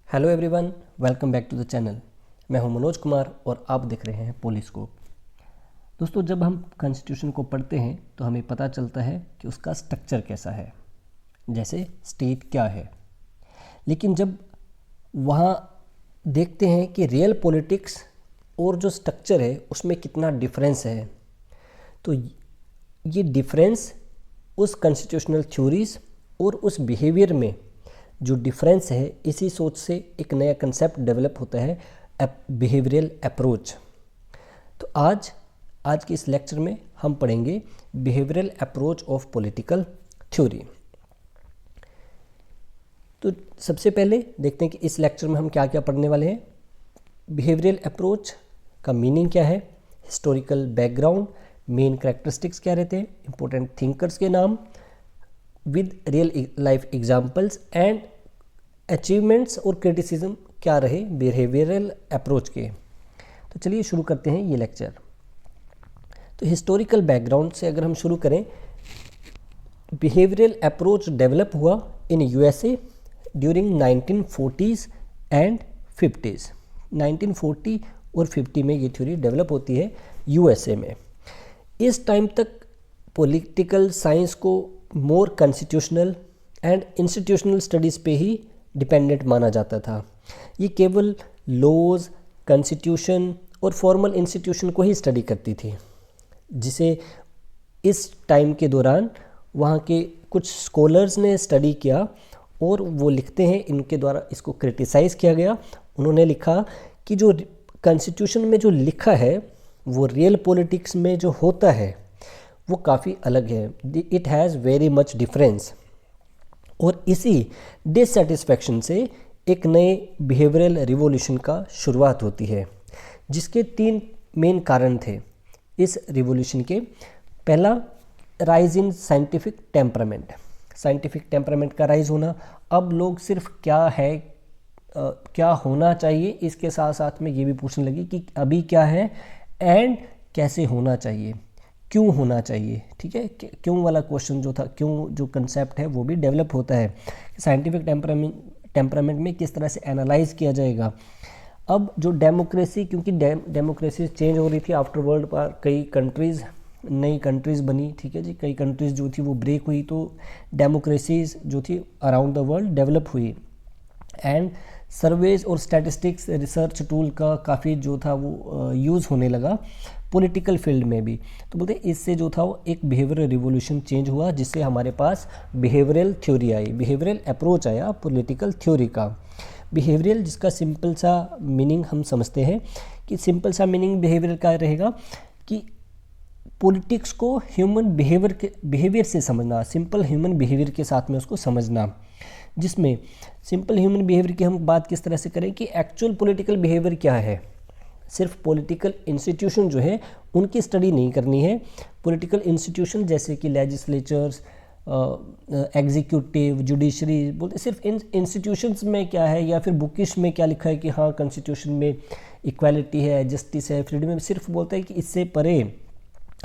Hello everyone, welcome back to the channel. मैं हूं मनोज कुमार और आप देख रहे हैं पोलिस्कोप। दोस्तों, जब हम कॉन्स्टिट्यूशन को पढ़ते हैं तो हमें पता चलता है कि उसका स्ट्रक्चर कैसा है, जैसे स्टेट क्या है। लेकिन जब वहाँ देखते हैं कि रियल पॉलिटिक्स और जो स्ट्रक्चर है उसमें कितना डिफरेंस है, तो ये डिफरेंस उस कॉन्स्टिट्यूशनल थ्योरीज और उस बिहेवियर में जो डिफरेंस है, इसी सोच से एक नया कंसेप्ट डेवलप होता है, बिहेवियरल अप्रोच। तो आज के इस लेक्चर में हम पढ़ेंगे behavioural approach of political theory. तो सबसे पहले देखते हैं कि इस लेक्चर में हम क्या क्या पढ़ने वाले हैं। बिहेवियरल अप्रोच का मीनिंग क्या है, हिस्टोरिकल बैकग्राउंड, मेन कैरेक्टरिस्टिक्स क्या रहते हैं, इंपॉर्टेंट थिंकर्स के नाम with real life examples and achievements और क्रिटिसिज्म क्या रहे बिहेवियरल अप्रोच के। तो चलिए शुरू करते हैं ये लेक्चर। तो हिस्टोरिकल बैकग्राउंड से अगर हम शुरू करें, बिहेवियरल अप्रोच डेवलप हुआ in USA during 1940s and 50s। 1940 और 50 में ये थ्योरी डेवलप होती है यूएसए में। इस टाइम तक पॉलिटिकल साइंस को मोर कॉन्स्टिट्यूशनल एंड इंस्टीट्यूशनल स्टडीज़ पे ही डिपेंडेंट माना जाता था। ये केवल लॉज, कॉन्स्टिट्यूशन और फॉर्मल इंस्टीट्यूशन को ही स्टडी करती थी, जिसे इस टाइम के दौरान वहाँ के कुछ स्कॉलर्स ने स्टडी किया और वो लिखते हैं, इनके द्वारा इसको क्रिटिसाइज़ किया गया। उन्होंने लिखा कि जो कॉन्स्टिट्यूशन में जो लिखा है वो रियल पॉलिटिक्स में जो होता है वो काफ़ी अलग है, it has very much difference. और इसी डिससेटिस्फैक्शन से एक नए बिहेवियरल रिवॉल्यूशन का शुरुआत होती है, जिसके 3 मेन कारण थे इस रिवॉल्यूशन के। पहला, rise in scientific temperament. Scientific temperament का राइज होना। अब लोग सिर्फ क्या है, क्या होना चाहिए, इसके साथ साथ में ये भी पूछने लगी कि अभी क्या है एंड कैसे होना चाहिए, क्यों होना चाहिए। ठीक है, क्यों वाला क्वेश्चन जो था, क्यों जो कंसेप्ट है वो भी डेवलप होता है। साइंटिफिक टेम्परामेंट में किस तरह से एनालाइज किया जाएगा। अब जो डेमोक्रेसी, क्योंकि डेमोक्रेसी चेंज हो रही थी आफ्टर वर्ल्ड पर, कई कंट्रीज़, नई कंट्रीज़ बनी। ठीक है जी, कई कंट्रीज़ जो थी वो ब्रेक हुई, तो डेमोक्रेसीज जो थी अराउंड द वर्ल्ड डेवलप हुई। एंड सर्वेज और स्टैटिस्टिक्स रिसर्च टूल का काफ़ी जो था वो यूज़ होने लगा पॉलिटिकल फील्ड में भी। तो बोलते हैं इससे जो था वो एक बिहेवियरल रिवॉल्यूशन चेंज हुआ, जिससे हमारे पास बिहेवियरल थ्योरी आई, बिहेवियरल अप्रोच आया पॉलिटिकल थ्योरी का। बिहेवियरल, जिसका सिंपल सा मीनिंग हम समझते हैं कि सिंपल सा मीनिंग बिहेवियरल का रहेगा कि पॉलिटिक्स को ह्यूमन बिहेवियर से समझना, सिंपल ह्यूमन बिहेवियर के साथ में उसको समझना। जिसमें सिंपल ह्यूमन बिहेवियर की हम बात किस तरह से करें कि एक्चुअल पॉलिटिकल बिहेवियर क्या है। सिर्फ पॉलिटिकल इंस्टीट्यूशन जो है उनकी स्टडी नहीं करनी है। पॉलिटिकल इंस्टीट्यूशन जैसे कि लेजिस्लेचर्स, एग्जीक्यूटिव, जुडिशरी, बोलते सिर्फ इन इंस्टीट्यूशंस में क्या है, या फिर बुकिश में क्या लिखा है कि हाँ कॉन्स्टिट्यूशन में इक्वालिटी है, जस्टिस है, फ्रीडम है, सिर्फ बोलता है कि इससे परे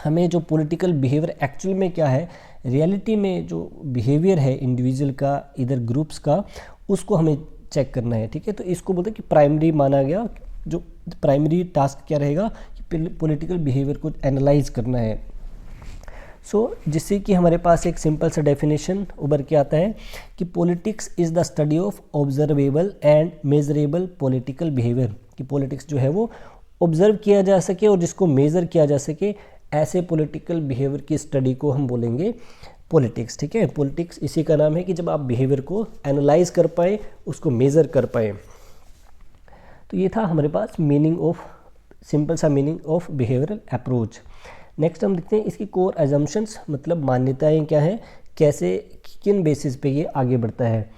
हमें जो पॉलिटिकल बिहेवियर एक्चुअल में क्या है, रियलिटी में जो बिहेवियर है इंडिविजुअल का, इधर ग्रुप्स का, उसको हमें चेक करना है। ठीक है, तो इसको बोलते हैं कि प्राइमरी माना गया। जो प्राइमरी टास्क क्या रहेगा कि पॉलिटिकल बिहेवियर को एनालाइज करना है। जिससे कि हमारे पास एक सिंपल सा डेफिनेशन उभर के आता है कि politics is the study of observable and measurable political behaviour. कि पॉलिटिक्स जो है वो ऑब्जर्व किया जा सके और जिसको मेज़र किया जा सके, ऐसे पॉलिटिकल बिहेवियर की स्टडी को हम बोलेंगे पॉलिटिक्स। ठीक है, पॉलिटिक्स इसी का नाम है कि जब आप बिहेवियर को एनालाइज कर पाए, उसको मेज़र कर पाए। तो ये था हमारे पास मीनिंग ऑफ, सिंपल सा meaning of behavioural approach. Next हम देखते हैं इसकी कोर अजम्पशंस, मतलब मान्यताएं क्या हैं, कैसे, किन बेसिस पे ये आगे बढ़ता है।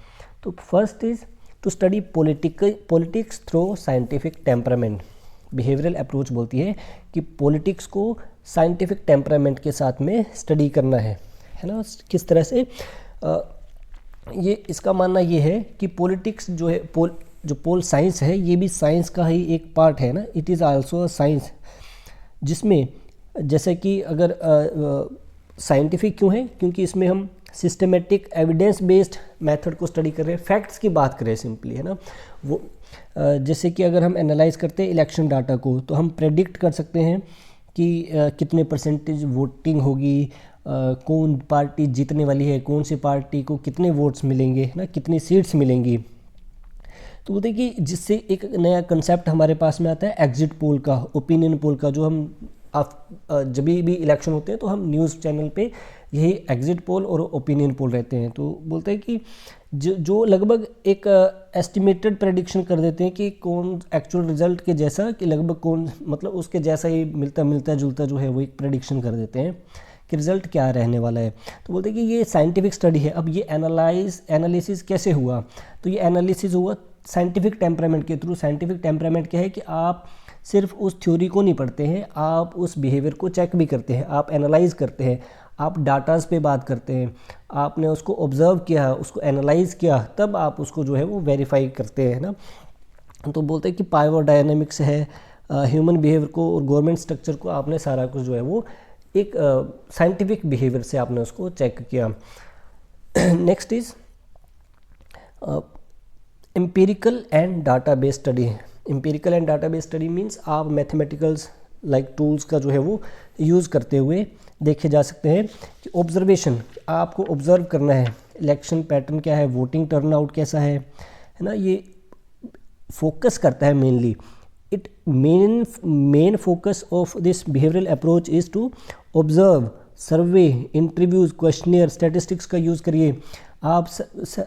तो first is to study politics through scientific temperament. Behavioural approach बोलती है कि पॉलिटिक्स को साइंटिफिक टेम्परामेंट के साथ में स्टडी करना है ना। किस तरह से ये इसका मानना ये है कि पॉलिटिक्स जो है, जो पोल साइंस है, ये भी साइंस का ही एक पार्ट है ना, it is also a science. जिसमें जैसे कि अगर साइंटिफिक क्यों है, क्योंकि इसमें हम सिस्टमेटिक एविडेंस बेस्ड मेथड को स्टडी कर रहे हैं, फैक्ट्स की बात करें सिंपली, है ना। वो जैसे कि अगर हम एनालाइज करते हैं इलेक्शन डाटा को, तो हम प्रेडिक्ट कर सकते हैं कि कितने परसेंटेज वोटिंग होगी, कौन पार्टी जीतने वाली है, कौन सी पार्टी को कितने वोट्स मिलेंगे, है ना, कितनी सीट्स मिलेंगी। तो बोलते हैं कि जिससे एक नया कंसेप्ट हमारे पास में आता है एग्जिट पोल का, ओपिनियन पोल का, जो हम जब भी इलेक्शन होते हैं तो हम न्यूज़ चैनल पे यही एग्जिट पोल और ओपिनियन पोल रहते हैं। तो बोलते हैं कि जो लगभग एक एस्टिमेटेड प्रेडिक्शन कर देते हैं कि कौन एक्चुअल रिजल्ट के जैसा, कि लगभग कौन मतलब उसके जैसा ही मिलता जुलता जो है वो एक प्रेडिक्शन कर देते हैं कि रिज़ल्ट क्या रहने वाला है। तो बोलते हैं कि ये साइंटिफिक स्टडी है। अब ये एनालिसिस कैसे हुआ, तो ये एनालिसिस हुआ साइंटिफिक टेम्परामेंट के थ्रू। साइंटिफिक टेम्परामेंट क्या है कि आप सिर्फ उस थ्योरी को नहीं पढ़ते हैं, आप उस बिहेवियर को चेक भी करते हैं, आप एनालाइज करते हैं, आप डाटाज पे बात करते हैं, आपने उसको ऑब्जर्व किया, उसको एनालाइज किया, तब आप उसको जो है वो वेरीफाई करते हैं ना। तो बोलते हैं कि पावर डायनामिक्स है, ह्यूमन बिहेवियर को और गवर्नमेंट स्ट्रक्चर को आपने सारा कुछ जो है वो एक साइंटिफिक बिहेवियर से आपने उसको चेक किया। Next is empirical and data based study. Empirical and data based study means आप मैथमेटिकल्स लाइक टूल्स का जो है वो यूज़ करते हुए देखे जा सकते हैं कि ऑब्जर्वेशन, आपको ऑब्जर्व करना है इलेक्शन पैटर्न क्या है, वोटिंग टर्नआउट कैसा है ना, ये फोकस करता है mainly. It main focus of this behavioural approach is to observe, survey, interviews, questionnaire, statistics का यूज़ करिए। आप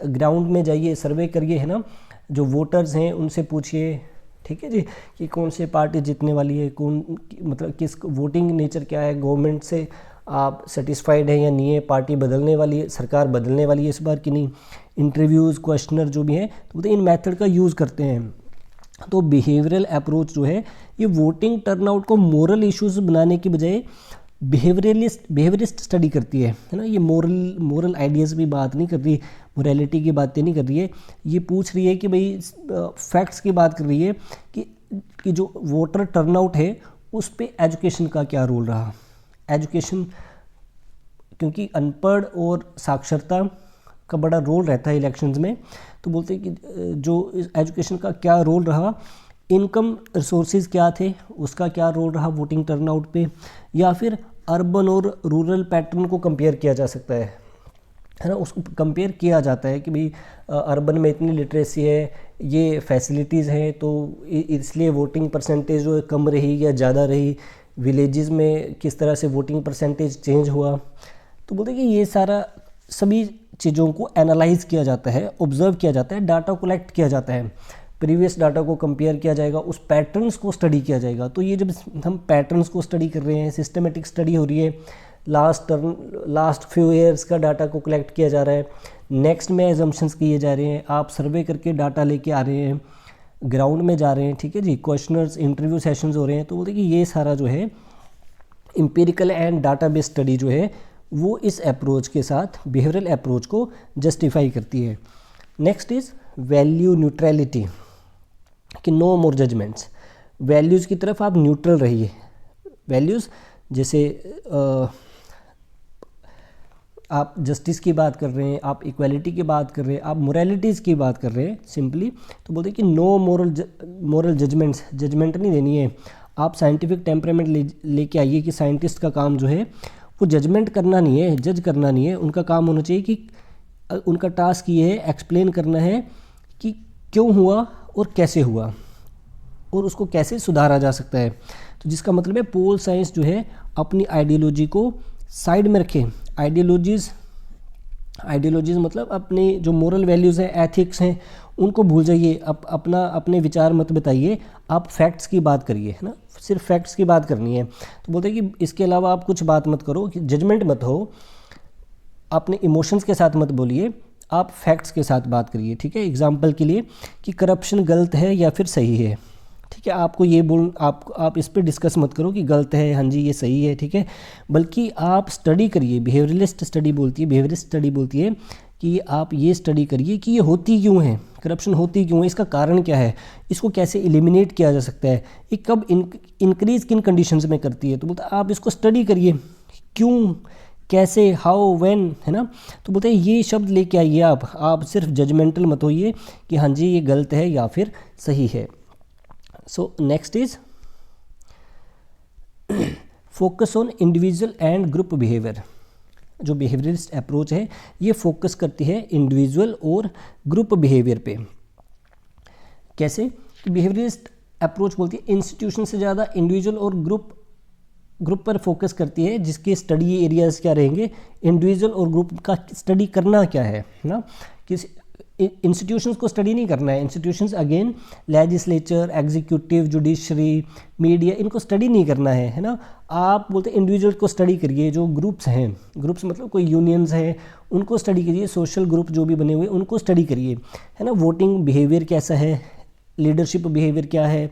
ग्राउंड में जाइए, सर्वे करिए, है ना, जो वोटर्स हैं उनसे पूछिए, ठीक है जी, कि कौन सी पार्टी जीतने वाली है, कौन मतलब किस वोटिंग नेचर क्या है, गवर्नमेंट से आप सेटिस्फाइड हैं या नहीं है, पार्टी बदलने वाली है, सरकार बदलने वाली है इस बार कि नहीं। इंटरव्यूज़, क्वेश्चनर जो भी हैं, तो इन मेथड का यूज़ करते हैं। तो बिहेवियरल अप्रोच जो है ये वोटिंग टर्नआउट को मोरल इश्यूज बनाने की बजाय बिहेवियरिस्ट स्टडी करती है ना। ये मोरल आइडियाज़ भी बात नहीं कर रही, मोरालिटी की बातें नहीं कर रही है, ये पूछ रही है कि भाई फैक्ट्स की बात कर रही है कि जो वोटर टर्नआउट है उस पे एजुकेशन का क्या रोल रहा। एजुकेशन, क्योंकि अनपढ़ और साक्षरता का बड़ा रोल रहता है इलेक्शंस में, तो बोलते हैं कि जो एजुकेशन का क्या रोल रहा, इनकम रिसोर्सेज क्या थे, उसका क्या रोल रहा वोटिंग टर्नआउट पे, या फिर अर्बन और रूरल पैटर्न को कंपेयर किया जा सकता है ना। उसको कंपेयर किया जाता है कि भाई अर्बन में इतनी लिटरेसी है, ये फैसिलिटीज़ हैं, तो इसलिए वोटिंग परसेंटेज जो है कम रही या ज़्यादा रही, विलेजेस में किस तरह से वोटिंग परसेंटेज चेंज हुआ। तो बोलते हैं कि ये सारा सभी चीज़ों को एनालाइज किया जाता है, ऑब्जर्व किया जाता है, डाटा कलेक्ट किया जाता है, प्रीवियस डाटा को कंपेयर किया जाएगा, उस पैटर्न्स को स्टडी किया जाएगा। तो ये जब हम पैटर्न्स को स्टडी कर रहे हैं, सिस्टमेटिक स्टडी हो रही है, लास्ट फ्यू ईयर्स का डाटा को कलेक्ट किया जा रहा है, नेक्स्ट में एजम्पशंस किए जा रहे हैं, आप सर्वे करके डाटा लेके आ रहे हैं, ग्राउंड में जा रहे हैं, ठीक है जी, क्वेश्चनर्स, इंटरव्यू सेशंस हो रहे हैं। तो बोलते कि ये सारा जो है empirical and data based study जो है वो इस अप्रोच के साथ बिहेवियरल अप्रोच को जस्टिफाई करती है। नेक्स्ट इज़ वैल्यू न्यूट्रलिटी, कि नो मोर जजमेंट्स। वैल्यूज़ की तरफ आप न्यूट्रल रहिए। वैल्यूज़ जैसे आप जस्टिस की बात कर रहे हैं, आप इक्वालिटी की बात कर रहे हैं, आप मोरालिटीज़ की बाते कर रहे हैं सिंपली, तो बोलते हैं कि नो मोरल जजमेंट नहीं देनी है। आप साइंटिफिक टेम्परामेंट लेके आइए कि साइंटिस्ट का काम जो है वो जजमेंट करना नहीं है, जज करना नहीं है। उनका काम होना चाहिए कि उनका टास्क ये है एक्सप्लेन करना है कि क्यों हुआ और कैसे हुआ और उसको कैसे सुधारा जा सकता है। तो जिसका मतलब है पोल साइंस जो है अपनी आइडियोलॉजी को साइड में रखें। आइडियोलॉजीज़ मतलब अपने जो मोरल वैल्यूज़ हैं, एथिक्स हैं, उनको भूल जाइए। अपने विचार मत बताइए, आप फैक्ट्स की बात करिए, है ना, सिर्फ फैक्ट्स की बात करनी है। तो बोलते हैं कि इसके अलावा आप कुछ बात मत करो, कि जजमेंट मत हो, अपने इमोशंस के साथ मत बोलिए, आप फैक्ट्स के साथ बात करिए, ठीक है। एग्जांपल के लिए कि करप्शन गलत है या फिर सही है, ठीक है, आपको ये आप इस पे डिस्कस मत करो कि गलत है, हाँ जी ये सही है, ठीक है, बल्कि आप स्टडी करिए। बिहेवियरलिस्ट स्टडी बोलती है कि आप ये स्टडी करिए कि ये होती क्यों है, करप्शन होती क्यों है, इसका कारण क्या है, इसको कैसे एलिमिनेट किया जा सकता है, ये कब इंक्रीज किन कंडीशंस में करती है। तो बोलते आप इसको स्टडी करिए, क्यों कैसे, हाउ, व्हेन, है ना। तो बोलते हैं ये शब्द लेके आइए आप सिर्फ जजमेंटल मत होइए कि हाँ जी ये गलत है या फिर सही है। So next is focus on individual and group behaviour. जो बिहेवियरिस्ट अप्रोच है ये फोकस करती है इंडिविजुअल और ग्रुप बिहेवियर पे। कैसे? बिहेवियरिस्ट अप्रोच बोलती है इंस्टीट्यूशन से ज़्यादा इंडिविजुअल और ग्रुप पर फोकस करती है, जिसके स्टडी एरियाज क्या रहेंगे, इंडिविजुअल और ग्रुप का स्टडी करना क्या है ना। किस इंस्टीट्यूशंस को स्टडी नहीं करना है, institutions again legislature, executive, judiciary, media, इनको स्टडी नहीं करना है ना। आप बोलते हैं इंडिविजुअल को स्टडी करिए, जो ग्रुप्स हैं, ग्रुप्स मतलब कोई यूनियंस हैं उनको स्टडी करिए, सोशल ग्रुप जो भी बने हुए उनको स्टडी करिए, है ना। वोटिंग बिहेवियर कैसा है, लीडरशिप बिहेवियर क्या है,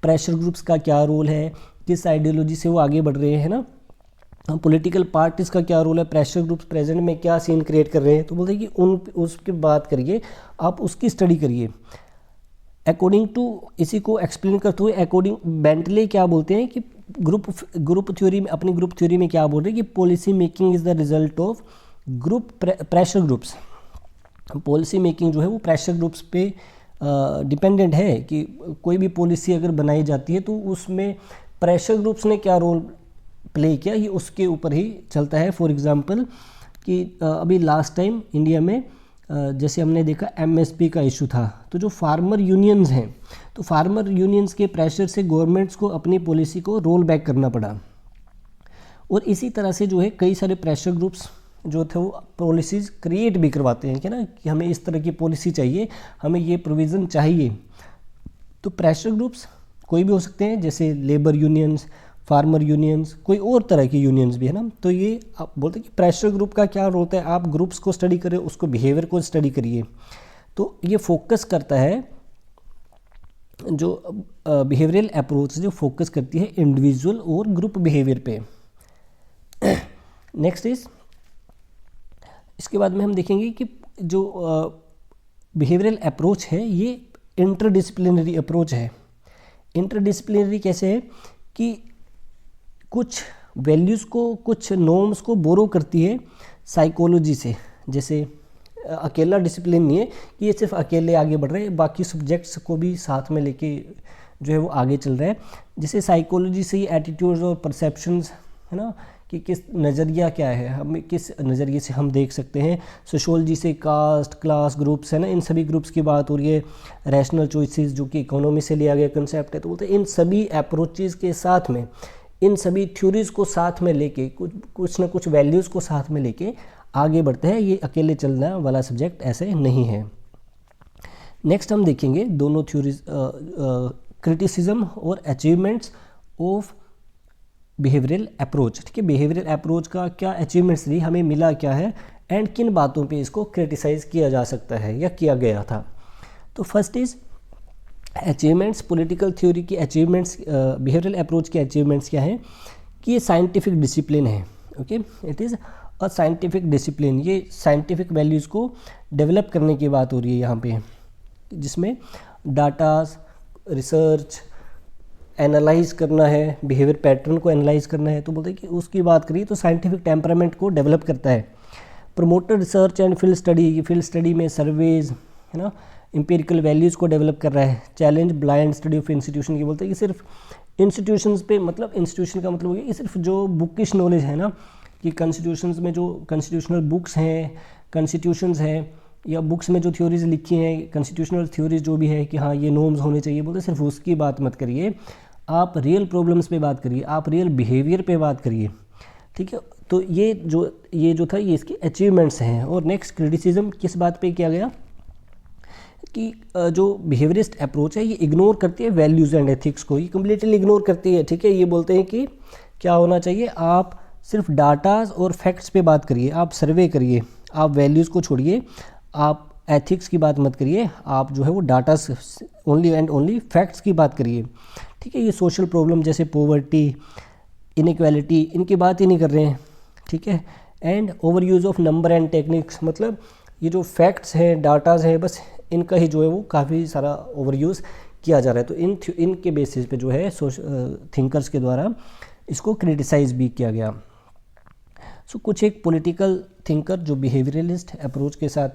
प्रेशर ग्रुप्स का क्या रोल है, किस आइडियोलॉजी से वो आगे बढ़ रहे हैं ना, पॉलिटिकल पार्टीज़ का क्या रोल है, प्रेशर ग्रुप्स प्रेजेंट में क्या सीन क्रिएट कर रहे हैं। तो बोलते हैं कि उसकी बात करिए, आप उसकी स्टडी करिए अकॉर्डिंग टू। इसी को एक्सप्लेन करते हुए अकॉर्डिंग बेंटले क्या बोलते हैं कि ग्रुप थ्योरी में, अपनी ग्रुप थ्योरी में क्या बोल रहे हैं कि policy making is the result of group pressure groups. Policy making जो है वो प्रेशर ग्रुप्स पे डिपेंडेंट है कि कोई भी पॉलिसी अगर बनाई जाती है तो उसमें प्रेशर ग्रुप्स ने क्या रोल प्ले किया, ये उसके ऊपर ही चलता है। फॉर एग्जांपल कि अभी लास्ट टाइम इंडिया में जैसे हमने देखा एमएसपी का इशू था, तो जो फार्मर यूनियंस हैं, तो फार्मर यूनियंस के प्रेशर से गवर्नमेंट्स को अपनी पॉलिसी को रोल बैक करना पड़ा। और इसी तरह से जो है कई सारे प्रेशर ग्रुप्स जो थे वो पॉलिसीज़ क्रिएट भी करवाते हैं कि ना, कि हमें इस तरह की पॉलिसी चाहिए, हमें ये प्रोविज़न चाहिए। तो प्रेशर ग्रुप्स कोई भी हो सकते हैं, जैसे लेबर यूनियंस, फार्मर यूनियंस, कोई और तरह की यूनियंस भी है ना। तो ये आप बोलते हैं कि प्रेशर ग्रुप का क्या रोल होता है, आप ग्रुप्स को स्टडी करें, उसको बिहेवियर को स्टडी करिए। तो ये फोकस करता है, जो बिहेवियरल अप्रोच जो फोकस करती है इंडिविजुअल और ग्रुप बिहेवियर पे। नेक्स्ट इज, इसके बाद में हम देखेंगे कि जो बिहेवियरल अप्रोच है ये इंटरडिसिप्लिनरी अप्रोच है। इंटरडिसिप्लिनरी कैसे है कि कुछ वैल्यूज़ को, कुछ नॉर्म्स को बोरो करती है साइकोलॉजी से। जैसे अकेला डिसिप्लिन नहीं है कि ये सिर्फ अकेले आगे बढ़ रहे हैं, बाकी सब्जेक्ट्स को भी साथ में लेके जो है वो आगे चल रहा है। जैसे साइकोलॉजी से ही एटीट्यूड्स और परसेप्शंस, है ना, कि किस नज़रिया क्या है, हमें किस नज़रिए से हम देख सकते हैं। सोशोलॉजी से कास्ट, क्लास, ग्रुप्स, है ना, इन सभी ग्रुप्स की बात हो रही है। रैशनल चॉइसेस जो कि इकोनॉमी से लिया गया कंसेप्ट है। तो बोलते हैं इन सभी अप्रोचेज़ के साथ में, इन सभी थ्योरीज़ को साथ में लेके, कुछ ना कुछ वैल्यूज़ को साथ में लेके आगे बढ़ते हैं। ये अकेले चलने वाला सब्जेक्ट ऐसे नहीं है। नेक्स्ट हम देखेंगे दोनों थ्योरीज, क्रिटिसिज्म और अचीवमेंट्स ऑफ बिहेवियरल अप्रोच। ठीक है, बिहेवियरल अप्रोच का क्या अचीवमेंट्स रही, हमें मिला क्या है, एंड किन बातों पे इसको क्रिटिसाइज़ किया जा सकता है या किया गया था। तो first is achievements. Political theory की अचीवमेंट्स, बिहेवियरल अप्रोच के अचीवमेंट्स क्या है कि ये साइंटिफिक डिसिप्लिन है। Okay, it is a scientific discipline. ये साइंटिफिक वैल्यूज़ को डेवलप करने की बात हो रही है यहाँ पे, जिसमें डाटाज, रिसर्च, एनालाइज करना है, बिहेवियर पैटर्न को एनालाइज करना है। तो बोलते हैं कि उसकी बात करिए तो साइंटिफिक टेम्परामेंट को डेवलप करता है। Promoter research and field study, ये फील्ड स्टडी में सर्वेज, है ना, इंपेरिकल वैल्यूज़ को डेवलप कर रहा है। Challenge blind study of institution, ये बोलते हैं कि सिर्फ इंस्टीट्यूशंस पे, मतलब इंस्टीट्यूशन का मतलब हो गया कि सिर्फ जो बुकिश नॉलेज है ना, कि कॉन्स्टिट्यूशंस में जो कॉन्स्टिट्यूशनल बुक्स हैं, कॉन्स्टिट्यूशंस हैं, या बुक्स में जो थ्योरीज लिखी हैं, कॉन्स्टिट्यूशनल थ्योरीज जो भी है कि हाँ ये नॉर्म्स होने चाहिए, बोलते सिर्फ उसकी बात मत करिए, आप रियल प्रॉब्लम्स पे बात करिए, आप रियल बिहेवियर पे बात करिए। ठीक है, तो ये जो था ये इसके अचीवमेंट्स हैं। और नेक्स्ट क्रिटिसिज्म किस बात पे किया गया कि जो बिहेवियरिस्ट अप्रोच है ये इग्नोर करती है वैल्यूज़ एंड एथिक्स को, ये कम्प्लीटली इग्नोर करती है। ठीक है, ये बोलते हैं कि क्या होना चाहिए, आप सिर्फ डाटाज और फैक्ट्स पे बात करिए, आप सर्वे करिए, आप वैल्यूज़ को छोड़िए, आप एथिक्स की बात मत करिए, आप जो है वो data only and only facts की बात करिए। ठीक है, ये सोशल प्रॉब्लम जैसे पॉवर्टी, इनइक्वालिटी, इनकी बात ही नहीं कर रहे हैं। ठीक है, and over use of number and techniques, मतलब ये जो फैक्ट्स हैं, डाटाज हैं, बस इनका ही जो है वो काफ़ी सारा ओवर यूज़ किया जा रहा है। तो इनके बेसिस पे जो है थिंकर्स के द्वारा इसको क्रिटिसाइज़ भी किया गया। सो कुछ एक पॉलिटिकल थिंकर जो बिहेवियरलिस्ट अप्रोच के साथ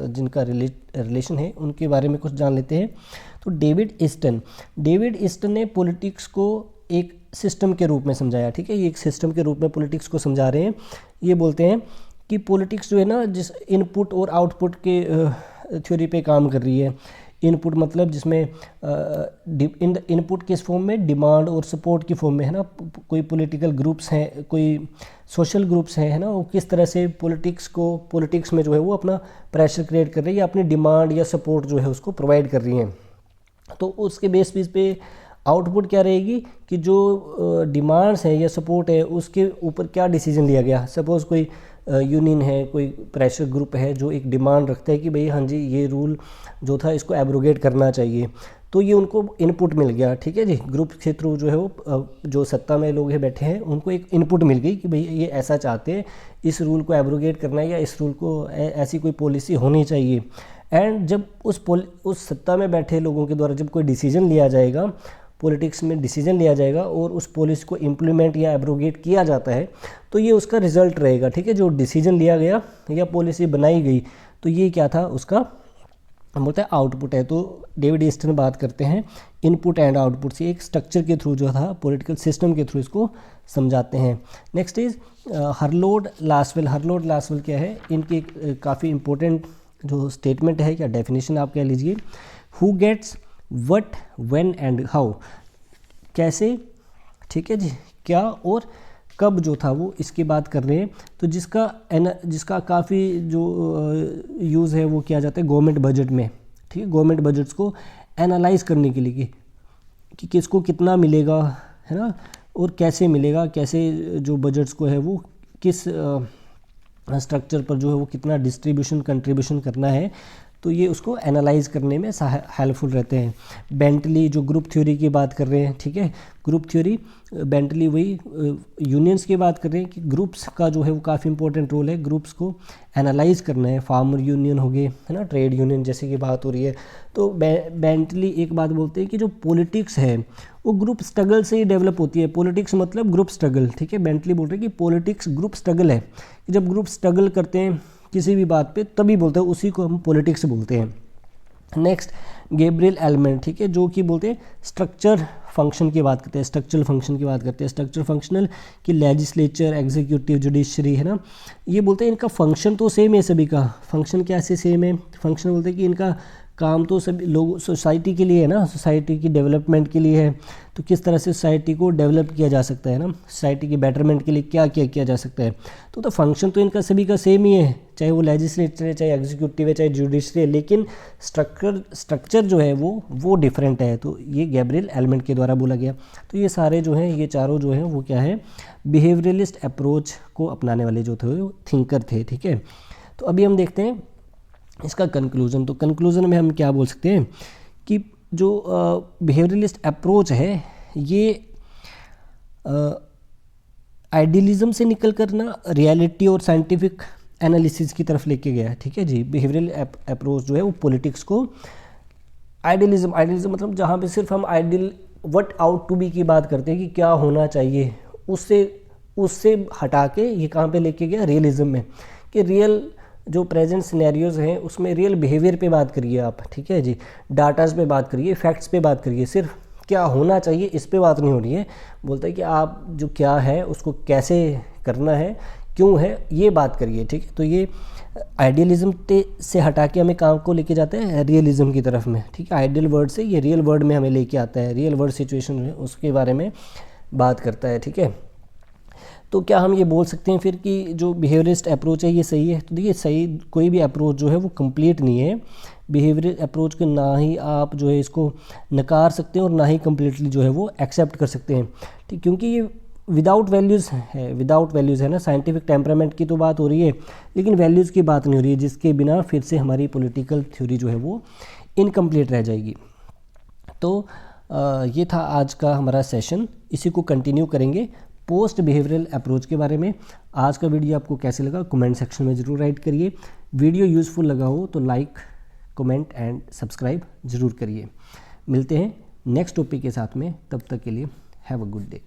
जिनका रिलेशन है उनके बारे में कुछ जान लेते हैं। तो डेविड ईस्टन ने पॉलिटिक्स को एक सिस्टम के रूप में समझाया, ठीक है। ये एक सिस्टम के रूप में पॉलिटिक्स को समझा रहे हैं। ये बोलते हैं कि पॉलिटिक्स जो है ना, जिस इनपुट और आउटपुट के थ्योरी पे काम कर रही है। इनपुट मतलब जिसमें इनपुट किस फॉर्म में, डिमांड और सपोर्ट की फॉर्म में, है ना। कोई पॉलिटिकल ग्रुप्स हैं, कोई सोशल ग्रुप्स हैं, है ना, वो किस तरह से पॉलिटिक्स में जो है वो अपना प्रेशर क्रिएट कर रही है या अपनी डिमांड या सपोर्ट जो है उसको प्रोवाइड कर रही हैं। तो उसके बेस पे आउटपुट क्या रहेगी कि जो डिमांड्स हैं या सपोर्ट है उसके ऊपर क्या डिसीजन लिया गया। सपोज़ कोई यूनियन है, कोई प्रेशर ग्रुप है जो एक डिमांड रखता है कि भाई हाँ जी ये रूल जो था इसको एब्रोगेट करना चाहिए, तो ये उनको इनपुट मिल गया, ठीक है जी। ग्रुप के थ्रू जो है वो जो सत्ता में लोग हैं बैठे हैं उनको एक इनपुट मिल गई कि भाई ये ऐसा चाहते हैं, इस रूल को एब्रोगेट करना है या इस रूल को ऐसी कोई पॉलिसी होनी चाहिए। एंड जब उस सत्ता में बैठे लोगों के द्वारा जब कोई डिसीजन लिया जाएगा, पॉलिटिक्स में डिसीजन लिया जाएगा और उस पॉलिसी को इम्प्लीमेंट या एब्रोगेट किया जाता है, तो ये उसका रिजल्ट रहेगा, ठीक है। जो डिसीजन लिया गया या पॉलिसी बनाई गई, तो ये क्या था उसका, हम बोलते हैं आउटपुट है। तो डेविड ईस्टन बात करते हैं इनपुट एंड आउटपुट से, एक स्ट्रक्चर के थ्रू जो था पॉलिटिकल सिस्टम के थ्रू इसको समझाते हैं। नेक्स्ट इज हरलोड लासवेल क्या है, इनकी काफ़ी इंपॉर्टेंट जो स्टेटमेंट है, क्या डेफिनेशन आप कह लीजिए। Who gets what when and how, कैसे, ठीक है जी, क्या और कब जो था वो इसकी बात कर रहे हैं। तो जिसका काफ़ी जो यूज़ है वो किया जाता है गवर्नमेंट बजट में, ठीक है। गवर्नमेंट बजट्स को एनालाइज करने के लिए कि किसको कितना मिलेगा, है ना, और कैसे मिलेगा, कैसे जो बजट्स को है वो किस स्ट्रक्चर पर जो है वो कितना डिस्ट्रीब्यूशन कंट्रीब्यूशन करना है, तो ये उसको एनालाइज करने में हेल्पफुल रहते हैं। बेंटली जो ग्रुप थ्योरी की बात कर रहे हैं, ठीक है, ग्रुप थ्योरी बेंटली वही यूनियंस की बात कर रहे हैं कि ग्रुप्स का जो है वो काफ़ी इंपॉर्टेंट रोल है, ग्रुप्स को एनालाइज करना है। फार्मर यूनियन हो गए, है ना, ट्रेड यूनियन जैसे की बात हो रही है। तो बेंटली एक बात बोलते हैं कि जो पॉलिटिक्स है वो ग्रुप स्ट्रगल से ही डेवलप होती है। पॉलिटिक्स मतलब ग्रुप स्ट्रगल, ठीक है। बेंटली बोल रहे हैं कि पॉलिटिक्स ग्रुप स्ट्रगल है, कि जब ग्रुप स्ट्रगल करते हैं किसी भी बात पे तभी बोलते हैं, उसी को हम पॉलिटिक्स बोलते हैं। नेक्स्ट गैब्रियल एलमेंट, ठीक है, जो कि बोलते हैं स्ट्रक्चर फंक्शन की बात करते हैं, स्ट्रक्चरल फंक्शन की बात करते हैं। स्ट्रक्चर फंक्शनल कि लेजिस्लेचर, एग्जीक्यूटिव, जुडिशरी, है ना, ये बोलते हैं इनका फंक्शन तो सेम है सभी का। फंक्शन कैसे सेम है, फंक्शन बोलते हैं कि इनका काम तो सभी लोग सोसाइटी के लिए है ना, सोसाइटी की डेवलपमेंट के लिए है। तो किस तरह से सोसाइटी को डेवलप किया जा सकता है ना, सोसाइटी के बेटरमेंट के लिए क्या किया जा सकता है। तो फंक्शन तो इनका सभी का सेम ही है, चाहे वो लेजिस्लेचर है, चाहे एग्जीक्यूटिव है, चाहे जुडिशरी है, लेकिन स्ट्रक्चर जो है वो डिफरेंट है। तो ये गैब्रियल एलमेंट के द्वारा बोला गया। तो ये सारे जो हैं, ये चारों जो हैं वो क्या है, बिहेवियरलिस्ट अप्रोच को अपनाने वाले जो थे वो थिंकर थे, ठीक है। तो अभी हम देखते हैं इसका कंक्लूजन। तो कंक्लूजन में हम क्या बोल सकते हैं कि जो बिहेवियरलिस्ट अप्रोच है ये आइडियलिज्म से निकल कर ना रियलिटी और साइंटिफिक एनालिसिस की तरफ लेके गया है, ठीक है जी। बिहेवियरल अप्रोच जो है वो पॉलिटिक्स को आइडियलिज्म मतलब जहाँ पे सिर्फ हम ideal what ought to be की बात करते हैं कि क्या होना चाहिए, उससे हटा के ये कहाँ पे लेके गया, रियलिज्म में, कि रियल जो प्रेजेंट सिनेरियोज हैं उसमें रियल बिहेवियर पे बात करिए आप, ठीक है जी। डाटाज पे बात करिए, फैक्ट्स पे बात करिए, सिर्फ क्या होना चाहिए इस पे बात नहीं हो रही है। बोलता है कि आप जो क्या है उसको कैसे करना है, क्यों है, ये बात करिए, ठीक है। तो ये आइडियलिज्म से हटा के हमें काम को लेके जाता है रियलिज्म की तरफ में, ठीक है। आइडियल वर्ड से ये रियल वर्ड में हमें लेके आता है, रियल वर्ड सिचुएशन है उसके बारे में बात करता है, ठीक है। तो क्या हम ये बोल सकते हैं फिर कि जो बिहेवियरिस्ट अप्रोच है ये सही है? तो देखिए सही कोई भी अप्रोच जो है वो कंप्लीट नहीं है। बिहेवियर अप्रोच को ना ही आप जो है इसको नकार सकते हैं और ना ही कम्प्लीटली जो है वो एक्सेप्ट कर सकते हैं, ठीक, क्योंकि ये विदाउट वैल्यूज़ है ना। साइंटिफिक टेम्परामेंट की तो बात हो रही है लेकिन वैल्यूज़ की बात नहीं हो रही है, जिसके बिना फिर से हमारी पॉलिटिकल थ्योरी जो है वो इनकम्प्लीट रह जाएगी। तो ये था आज का हमारा सेशन, इसी को कंटिन्यू करेंगे पोस्ट बिहेवियरल अप्रोच के बारे में। आज का वीडियो आपको कैसे लगा कमेंट सेक्शन में ज़रूर राइट करिए। वीडियो यूज़फुल लगा हो तो लाइक, कमेंट एंड सब्सक्राइब ज़रूर करिए। मिलते हैं नेक्स्ट टॉपिक के साथ में, तब तक के लिए हैव अ गुड डे।